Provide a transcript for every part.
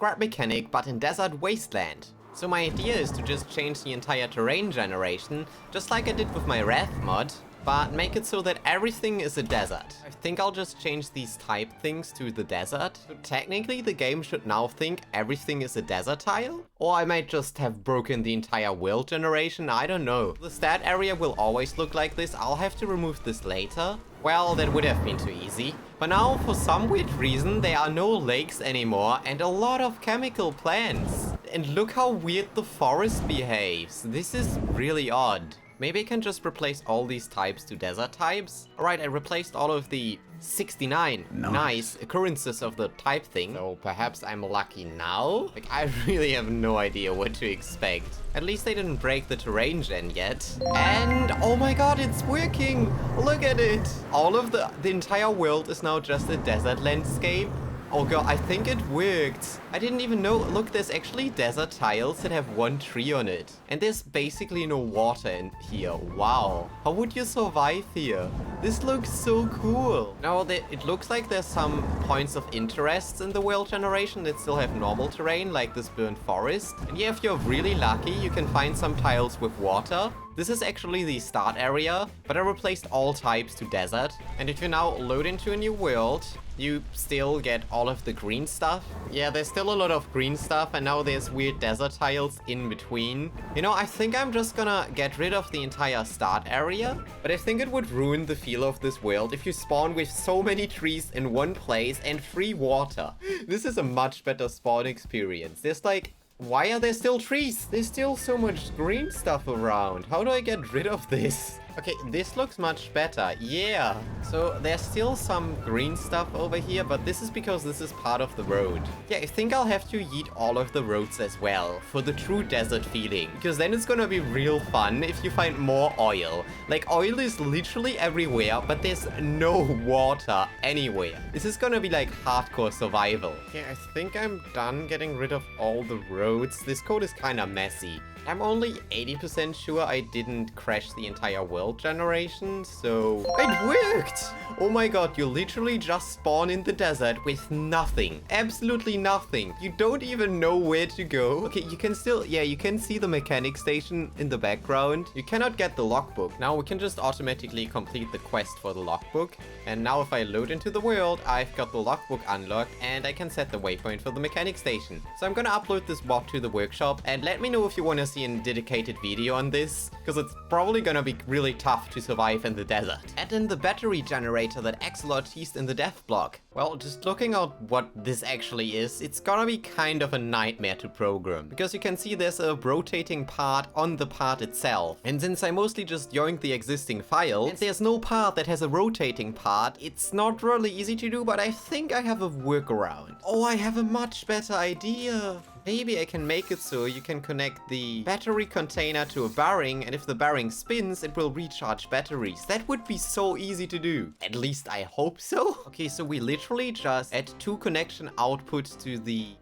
scrap mechanic, but in desert wasteland. So my idea is to just change the entire terrain generation, just like I did with my Wrath mod, but make it so that everything is a desert. I think I'll just change these type things to the desert. So technically the game should now think everything is a desert tile? Or I might just have broken the entire world generation, I don't know. The stat area will always look like this, I'll have to remove this later. Well, that would have been too easy. But now, for some weird reason, there are no lakes anymore and a lot of chemical plants. And look how weird the forest behaves. This is really odd. Maybe I can just replace all these types to desert types? Alright, I replaced all of the 69 nice occurrences of the type thing. So perhaps I'm lucky now? Like, I really have no idea what to expect. At least they didn't break the terrain gen yet. And oh my god, it's working! Look at it! All of the entire world is now just a desert landscape. Oh god, I think it worked. I didn't even know. Look, there's actually desert tiles that have one tree on it. And there's basically no water in here. Wow. How would you survive here? This looks so cool. Now, it looks like there's some points of interest in the world generation that still have normal terrain, like this burnt forest. And yeah, if you're really lucky, you can find some tiles with water. This is actually the start area, but I replaced all types to desert. And if you now load into a new world, you still get all of the green stuff. Yeah, there's still a lot of green stuff, and now there's weird desert tiles in between. You know, I think I'm just gonna get rid of the entire start area, but I think it would ruin the feel of this world if you spawn with so many trees in one place and free water. This is a much better spawn experience. There's like... Why are there still trees? There's still so much green stuff around. How do I get rid of this? Okay, this looks much better. Yeah. So there's still some green stuff over here, but this is because this is part of the road. Yeah, I think I'll have to yeet all of the roads as well for the true desert feeling. Because then it's gonna be real fun if you find more oil. Like, oil is literally everywhere, but there's no water anywhere. This is gonna be like hardcore survival. Yeah, I think I'm done getting rid of all the roads. This code is kinda messy. I'm only 80% sure I didn't crash the entire world generation, so... It worked! Oh my god, you literally just spawn in the desert with nothing. Absolutely nothing. You don't even know where to go. Okay, you can still... Yeah, you can see the mechanic station in the background. You cannot get the logbook. Now we can just automatically complete the quest for the logbook. And now if I load into the world, I've got the logbook unlocked and I can set the waypoint for the mechanic station. So I'm gonna upload this mod to the workshop and let me know if you want to see a dedicated video on this, because it's probably gonna be really tough to survive in the desert. Add in the battery generator that Axelot teased in the dev blog. Well, just looking at what this actually is, it's gonna be kind of a nightmare to program, because you can see there's a rotating part on the part itself. And since I mostly just yoinked the existing files, and there's no part that has a rotating part, it's not really easy to do, but I think I have a workaround. Oh, I have a much better idea. Maybe I can make it so you can connect the battery container to a bearing, and if the bearing spins, it will recharge batteries. That would be so easy to do. At least I hope so. Okay, so we literally just add 2 connection outputs to the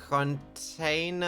container.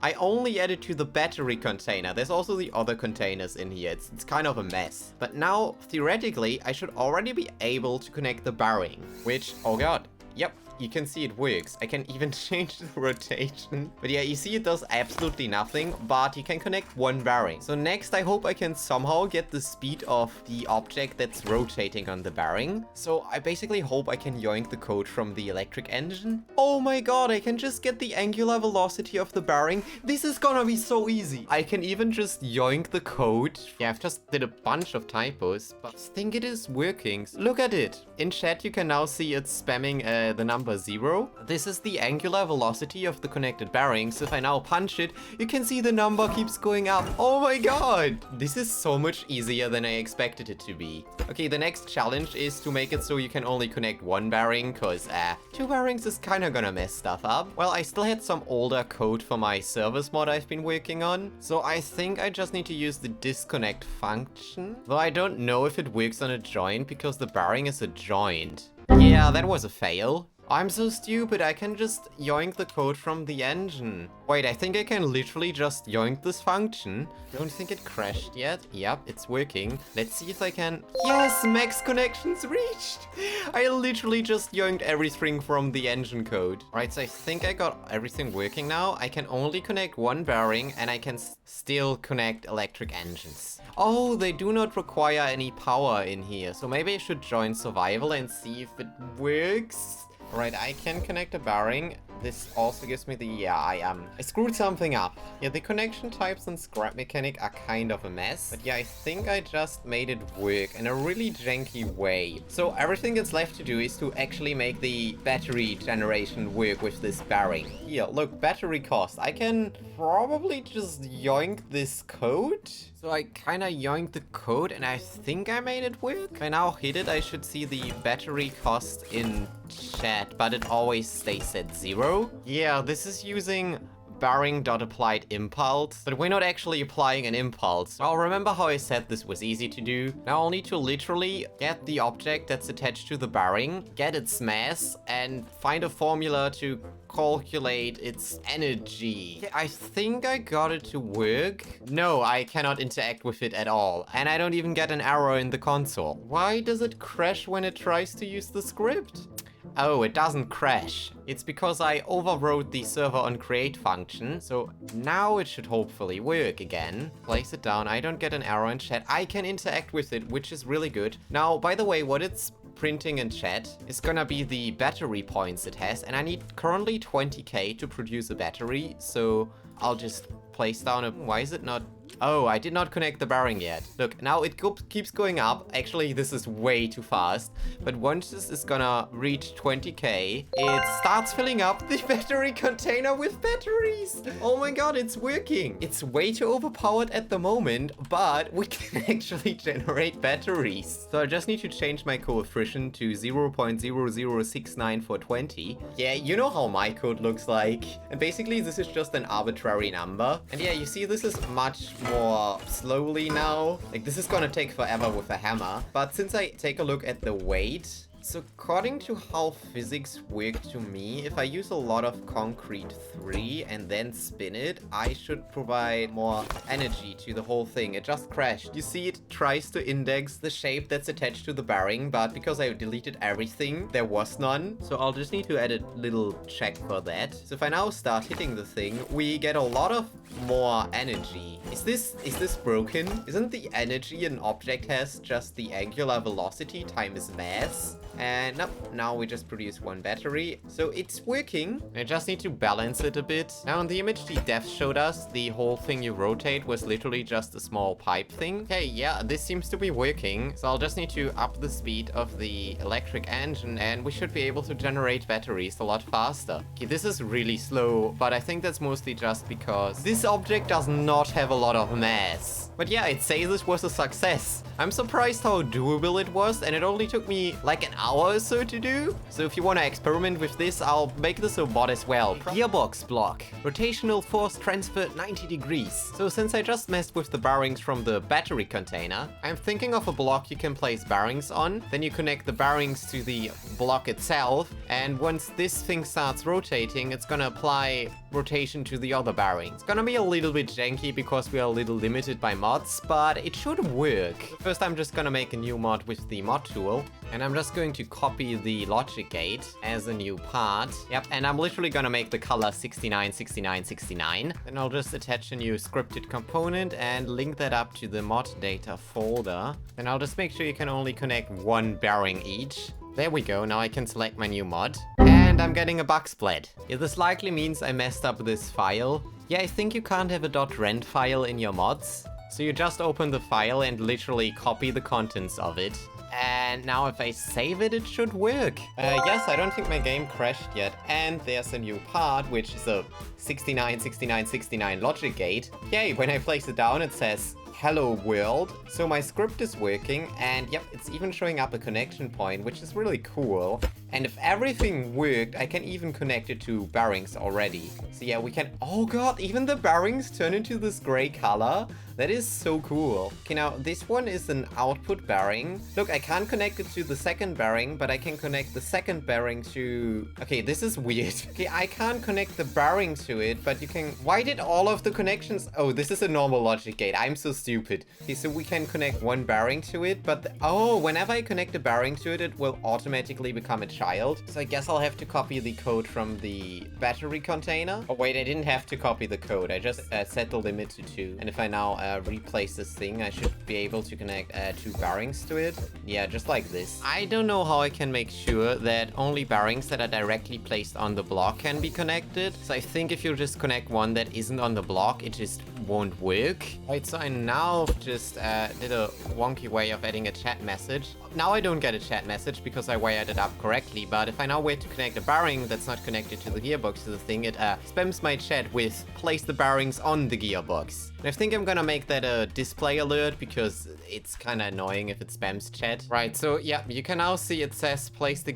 I only added to the battery container. There's also the other containers in here. It's kind of a mess. But now, theoretically, I should already be able to connect the bearing, which, oh god, yep. You can see it works. I can even change the rotation. But yeah, you see it does absolutely nothing, but you can connect one bearing. So next, I hope I can somehow get the speed of the object that's rotating on the bearing. So I basically hope I can yoink the code from the electric engine. Oh my god, I can just get the angular velocity of the bearing. This is gonna be so easy. I can even just yoink the code. Yeah, I've just did a bunch of typos, but I think it is working. Look at it. In chat, you can now see it's spamming the number 0. This is the angular velocity of the connected bearings. If I now punch it, you can see the number keeps going up. Oh my god! This is so much easier than I expected it to be. Okay, the next challenge is to make it so you can only connect one bearing, cause 2 bearings is kinda gonna mess stuff up. Well, I still had some older code for my service mod I've been working on, so I think I just need to use the disconnect function. Though I don't know if it works on a joint because the bearing is a joint. Yeah, that was a fail. I'm so stupid, I can just yoink the code from the engine. Wait, I think I can literally just yoink this function. Don't think it crashed yet. Yep, it's working. Let's see if I can... Yes, max connections reached! I literally just yoinked everything from the engine code. Right, so I think I got everything working now. I can only connect one bearing and I can still connect electric engines. Oh, they do not require any power in here. So maybe I should join survival and see if it works. Right, I can connect a bearing. This also gives me the... Yeah, I screwed something up. Yeah, the connection types and scrap mechanic are kind of a mess. But yeah, I think I just made it work in a really janky way. So everything that's left to do is to actually make the battery generation work with this bearing. Here, look, battery cost. I can probably just yoink this code. So I kind of yoinked the code and I think I made it work. If I now hit it, I should see the battery cost in chat, but it always stays at 0. Yeah, this is using bearing.applied impulse, but we're not actually applying an impulse. Well, remember how I said this was easy to do? Now I'll need to literally get the object that's attached to the bearing, get its mass, and find a formula to calculate its energy. I think I got it to work. No, I cannot interact with it at all. And I don't even get an error in the console. Why does it crash when it tries to use the script? Oh, it doesn't crash. It's because I overrode the server on create function. So now it should hopefully work again. Place it down. I don't get an error in chat. I can interact with it, which is really good. Now, by the way, what it's printing in chat is gonna be the battery points it has. And I need currently 20k to produce a battery. So I'll just place down a... Why is it not... Oh, I did not connect the bearing yet. Look, now it keeps going up. Actually, this is way too fast. But once this is gonna reach 20k, it starts filling up the battery container with batteries. Oh my god, it's working. It's way too overpowered at the moment, but we can actually generate batteries. So I just need to change my coefficient to 0.0069 for 20. Yeah, you know how my code looks like. And basically, this is just an arbitrary number. And yeah, you see, this is much more slowly now. Like, this is gonna take forever with a hammer. But since I take a look at the weight, so according to how physics work to me, if I use a lot of concrete 3 and then spin it, I should provide more energy to the whole thing. It just crashed. You see, it tries to index the shape that's attached to the bearing, but because I deleted everything, there was none. So I'll just need to add a little check for that. So if I now start hitting the thing, we get a lot of more energy. Is this broken? Isn't the energy an object has just the angular velocity times mass? And nope, now we just produce one battery. So it's working. I just need to balance it a bit. Now in the image the dev showed us, the whole thing you rotate was literally just a small pipe thing. Okay, yeah, this seems to be working. So I'll just need to up the speed of the electric engine and we should be able to generate batteries a lot faster. Okay, this is really slow, but I think that's mostly just because this object does not have a lot of mass. But yeah, I'd say this was a success. I'm surprised how doable it was, and it only took me like an hour or so to do. So if you want to experiment with this, I'll make this a mod as well. Gearbox block. Rotational force transfer 90 degrees. So since I just messed with the bearings from the battery container, I'm thinking of a block you can place bearings on. Then you connect the bearings to the block itself. And once this thing starts rotating, it's gonna apply rotation to the other bearing. It's gonna be a little bit janky because we are a little limited by mods, but it should work. First, I'm just gonna make a new mod with the mod tool, and I'm just going to copy the logic gate as a new part. Yep, and I'm literally gonna make the color 69, 69, 69. Then I'll just attach a new scripted component and link that up to the mod data folder. Then I'll just make sure you can only connect one bearing each. There we go, now I can select my new mod. And I'm getting a bug splat. Yeah, this likely means I messed up this file. Yeah, I think you can't have a .rend file in your mods. So you just open the file and literally copy the contents of it. And now if I save it, it should work. Yes, I don't think my game crashed yet. And there's a new part, which is a 69, 69, 69 logic gate. Yay, when I place it down, it says, hello world. So my script is working, and yep, it's even showing up a connection point, which is really cool. And if everything worked, I can even connect it to bearings already. So yeah, we can... Oh god, even the bearings turn into this gray color. That is so cool. Okay, now this one is an output bearing. Look, I can't connect it to the second bearing, but I can connect the second bearing to... Okay, this is weird. Okay, I can't connect the bearing to it, but you can... Why did all of the connections... Oh, this is a normal logic gate. I'm so stupid. Okay, so we can connect one bearing to it, but... Oh, whenever I connect a bearing to it, it will automatically become a child. So I guess I'll have to copy the code from the battery container. Oh, wait, I didn't have to copy the code. I just set the limit to 2. And if I now replace this thing, I should be able to connect 2 bearings to it. Yeah, just like this. I don't know how I can make sure that only bearings that are directly placed on the block can be connected. So I think if you just connect one that isn't on the block, it just won't work. Right, so I now just did a wonky way of adding a chat message. Now I don't get a chat message because I wired it up correctly, but if I now wait to connect a bearing that's not connected to the gearbox to the thing, it spams my chat with place the bearings on the gearbox. And I think I'm gonna make that a display alert because it's kind of annoying if it spams chat. Right, so yeah, you can now see it says place the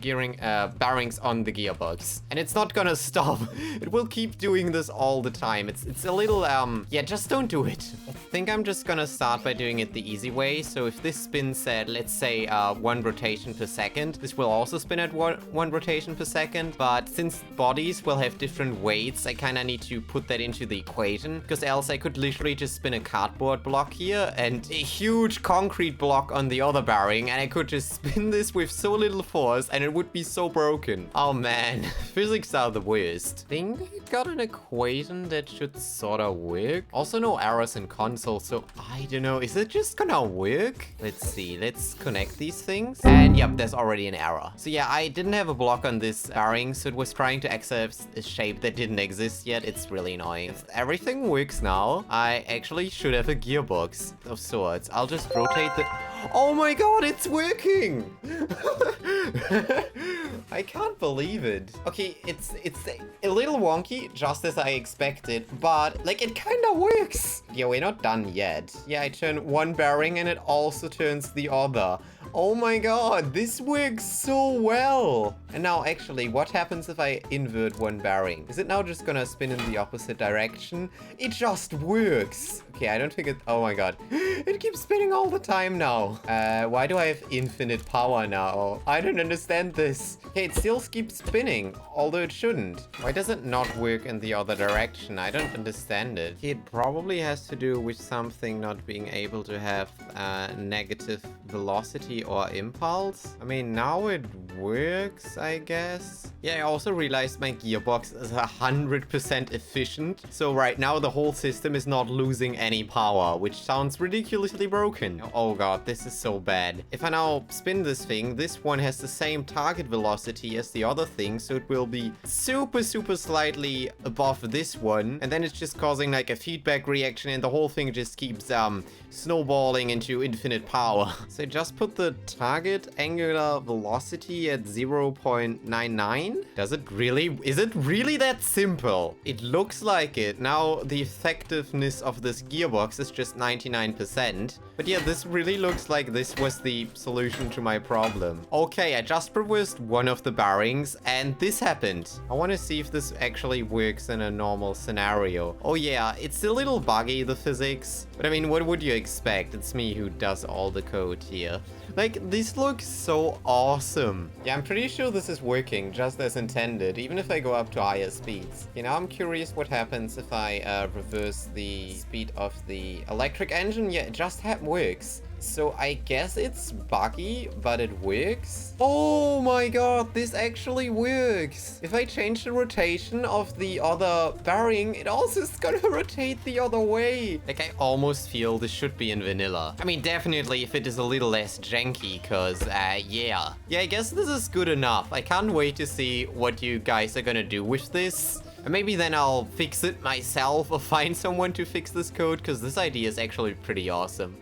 bearings on the gearbox. And it's not gonna stop. It will keep doing this all the time. It's a little, yeah, just don't do it. I think I'm just gonna start by doing it the easy way. So if this spins at, let's say, 1 rotation per second, this will also spin at one rotation per second. But since bodies will have different weights, I kind of need to put that into the equation, because else I could literally just spin a cardboard block here and a huge concrete block on the other bearing, and I could just spin this with so little force and it would be so broken. Oh man, physics are the worst. I think I got an equation that should sort of work. Also no errors in console, so I don't know, is it just gonna work? Let's see, let's connect these things. And yep, there's already an error. So yeah, I didn't have a block on this bearing, so it was trying to accept a shape that didn't exist yet. It's really annoying. If everything works now, I actually should have a gearbox of sorts. I'll just rotate the... Oh my god, it's working! I can't believe it. Okay, it's a little wonky, just as I expected, but like it kind of works. Yeah, we're not done yet. Yeah, I turn one bearing and it also turns the other. Oh my god, this works so well. And now actually, what happens if I invert one bearing? Is it now just gonna spin in the opposite direction? It just works. Okay, I don't think it... Oh my god. It keeps spinning all the time now. Why do I have infinite power now? I don't understand this. Okay, it still keeps spinning, although it shouldn't. Why does it not work in the other direction? I don't understand it. It probably has to do with something not being able to have negative velocity or impulse. I mean, now it works, I guess. Yeah, I also realized my gearbox is 100% efficient. So right now the whole system is not losing any power, which sounds ridiculously broken. Oh god, this is so bad. If I now spin this thing, this one has the same target velocity as the other thing, so it will be super slightly above this one, and then it's just causing like a feedback reaction and the whole thing just keeps snowballing into infinite power. So just put the target angular velocity at 0.99. Does it really? Is it really that simple? It looks like it. Now the effectiveness of this gearbox is just 99%. But yeah, this really looks like this was the solution to my problem. Okay, I just reversed one of the bearings and this happened. I want to see if this actually works in a normal scenario. Oh yeah, it's a little buggy, the physics. But I mean, what would you expect? It's me who does all the code here. Like, this looks so awesome. Yeah, I'm pretty sure this is working just as intended, even if I go up to higher speeds. You know, I'm curious what happens if I reverse the speed of the electric engine. Yeah, it just works. So I guess it's buggy, but it works. Oh my god, this actually works. If I change the rotation of the other bearing, it also is gonna rotate the other way. Like, I almost feel this should be in vanilla. I mean, definitely if it is a little less janky, cause, yeah. Yeah, I guess this is good enough. I can't wait to see what you guys are gonna do with this. And maybe then I'll fix it myself or find someone to fix this code, because this idea is actually pretty awesome.